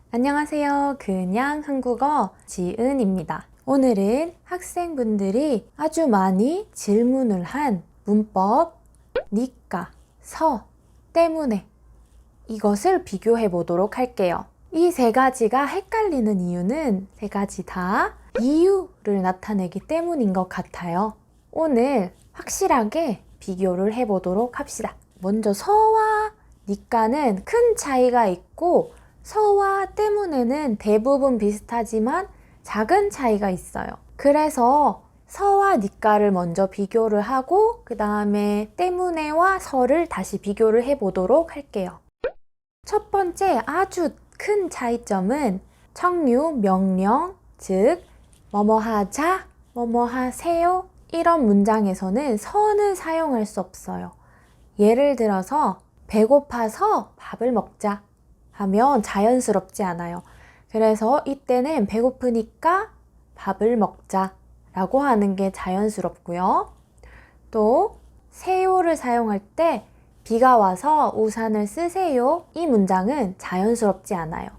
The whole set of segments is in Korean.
안녕하세요. 그냥 한국어 지은입니다. 오늘은 학생분들이 아주 많이 질문을 한 문법, 니까, 서 때문에 이것을 비교해 보도록 할게요. 이 세 가지가 헷갈리는 이유는 세 가지 다 이유를 나타내기 때문인 것 같아요. 오늘 확실하게 비교를 해 보도록 합시다. 먼저 서와 니까는 큰 차이가 있고 서와 때문에는 대부분 비슷하지만 작은 차이가 있어요. 그래서 서와 니까를 먼저 비교를 하고 그 다음에 때문에와 서를 다시 비교를 해 보도록 할게요. 첫 번째 아주 큰 차이점은 청유, 명령, 즉 뭐뭐 하자, 뭐뭐 하세요 이런 문장에서는 서는 사용할 수 없어요. 예를 들어서 배고파서 밥을 먹자 하면 자연스럽지 않아요. 그래서 이때는 배고프니까 밥을 먹자 라고 하는 게 자연스럽고요. 또 세요를 사용할 때 비가 와서 우산을 쓰세요 이 문장은 자연스럽지 않아요.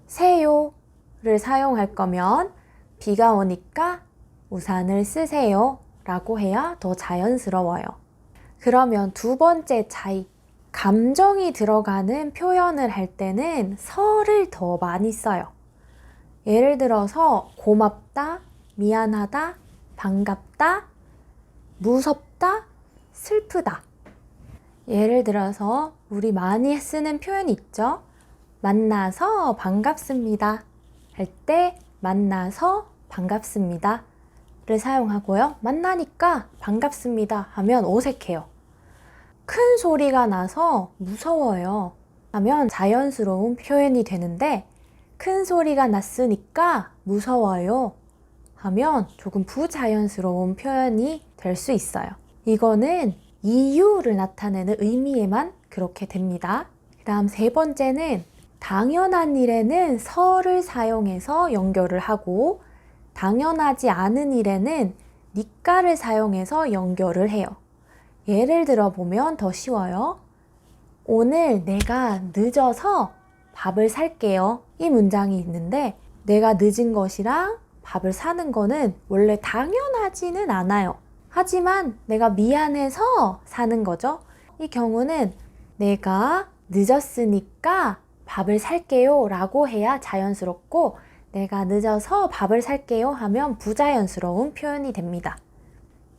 세요를 사용할 거면 비가 오니까 우산을 쓰세요 라고 해야 더 자연스러워요. 그러면 두 번째 차이, 감정이 들어가는 표현을 할 때는 서를 더 많이 써요. 예를 들어서 고맙다, 미안하다, 반갑다, 무섭다, 슬프다. 예를 들어서 우리 많이 쓰는 표현이 있죠. 만나서 반갑습니다 할 때 만나서 반갑습니다 를 사용하고요. 만나니까 반갑습니다 하면 어색해요. 큰 소리가 나서 무서워요 하면 자연스러운 표현이 되는데 큰 소리가 났으니까 무서워요 하면 조금 부자연스러운 표현이 될 수 있어요. 이거는 이유를 나타내는 의미에만 그렇게 됩니다. 그 다음 세 번째는 당연한 일에는 서를 사용해서 연결을 하고 당연하지 않은 일에는 니까를 사용해서 연결을 해요. 예를 들어 보면 더 쉬워요. 오늘 내가 늦어서 밥을 살게요. 이 문장이 있는데 내가 늦은 것이랑 밥을 사는 거는 원래 당연하지는 않아요. 하지만 내가 미안해서 사는 거죠. 이 경우는 내가 늦었으니까 밥을 살게요 라고 해야 자연스럽고 내가 늦어서 밥을 살게요 하면 부자연스러운 표현이 됩니다.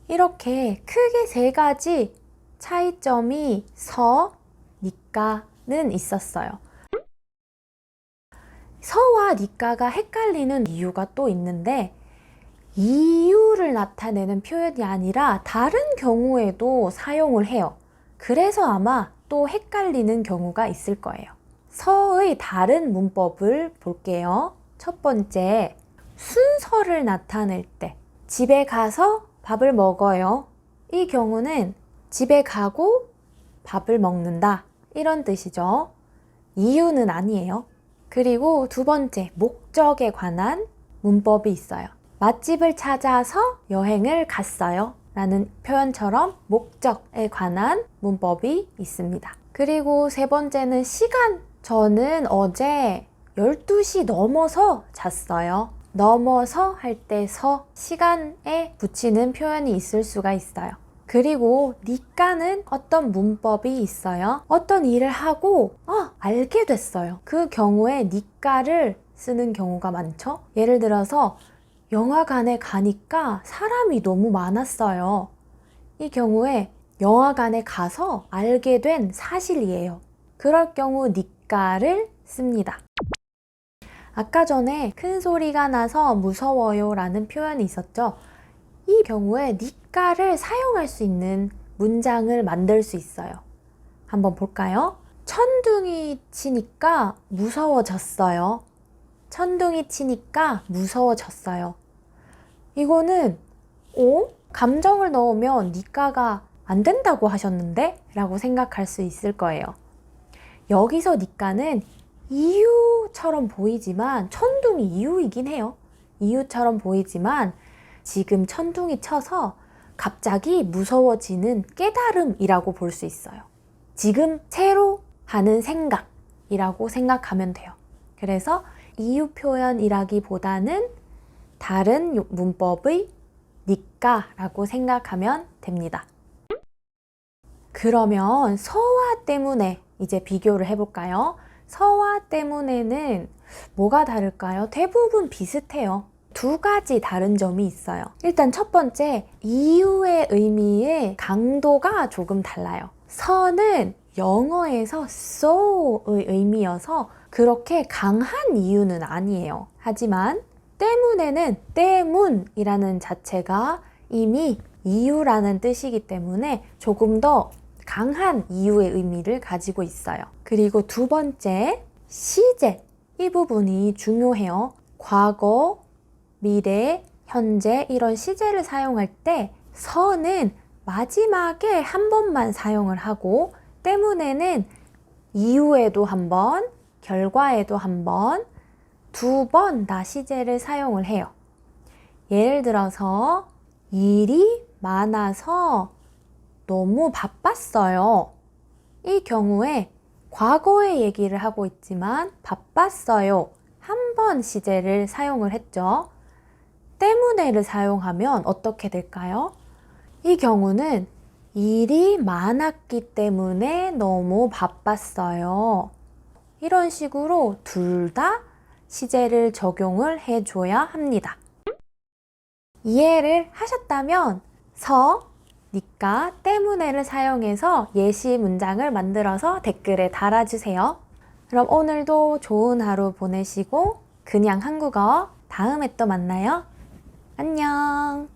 이렇게 크게 세 가지 차이점이 서, 니까는 있었어요. 서와 니까가 헷갈리는 이유가 또 있는데 이유를 나타내는 표현이 아니라 다른 경우에도 사용을 해요. 그래서 아마 또 헷갈리는 경우가 있을 거예요. 서의 다른 문법을 볼게요. 첫 번째, 순서를 나타낼 때 집에 가서 밥을 먹어요. 이 경우는 집에 가고 밥을 먹는다 이런 뜻이죠. 이유는 아니에요. 그리고 두 번째, 목적에 관한 문법이 있어요. 맛집을 찾아서 여행을 갔어요 라는 표현처럼 목적에 관한 문법이 있습니다. 그리고 세 번째는 시간. 저는 어제 12시 넘어서 잤어요. 넘어서 할 때 서, 시간에 붙이는 표현이 있을 수가 있어요. 그리고 니까는 어떤 문법이 있어요. 어떤 일을 하고 알게 됐어요. 그 경우에 니까를 쓰는 경우가 많죠. 예를 들어서 영화관에 가니까 사람이 너무 많았어요. 이 경우에 영화관에 가서 알게 된 사실이에요. 그럴 경우 니까를 씁니다. 아까 전에 큰 소리가 나서 무서워요 라는 표현이 있었죠. 이 경우에 니까를 사용할 수 있는 문장을 만들 수 있어요. 한번 볼까요? 천둥이 치니까 무서워졌어요. 천둥이 치니까 무서워졌어요. 이거는 감정을 넣으면 니까가 안 된다고 하셨는데? 라고 생각할 수 있을 거예요. 여기서 니까는 이유처럼 보이지만 천둥이 이유이긴 해요. 이유처럼 보이지만 지금 천둥이 쳐서 갑자기 무서워지는 깨달음이라고 볼 수 있어요. 지금 새로 하는 생각이라고 생각하면 돼요. 그래서 이유 표현이라기보다는 다른 문법의 니까라고 생각하면 됩니다. 그러면 서와 때문에 이제 비교를 해볼까요? 서와 때문에는 뭐가 다를까요? 대부분 비슷해요. 두 가지 다른 점이 있어요. 일단 첫 번째, 이유의 의미의 강도가 조금 달라요. 서는 영어에서 so의 의미여서 그렇게 강한 이유는 아니에요. 하지만 때문에는 때문이라는 자체가 이미 이유라는 뜻이기 때문에 조금 더 강한 이유의 의미를 가지고 있어요. 그리고 두 번째, 시제. 이 부분이 중요해요. 과거, 미래, 현재 이런 시제를 사용할 때 서는 마지막에 한 번만 사용을 하고 때문에는 이후에도 한 번, 결과에도 한 번, 두 번 다 시제를 사용을 해요. 예를 들어서 일이 많아서 너무 바빴어요. 이 경우에 과거의 얘기를 하고 있지만 바빴어요. 한 번 시제를 사용을 했죠. 때문에를 사용하면 어떻게 될까요? 이 경우는 일이 많았기 때문에 너무 바빴어요. 이런 식으로 둘 다 시제를 적용을 해줘야 합니다. 이해를 하셨다면 서, 니까, 때문에를 사용해서 예시 문장을 만들어서 댓글에 달아주세요. 그럼 오늘도 좋은 하루 보내시고 그냥 한국어 다음에 또 만나요. 안녕.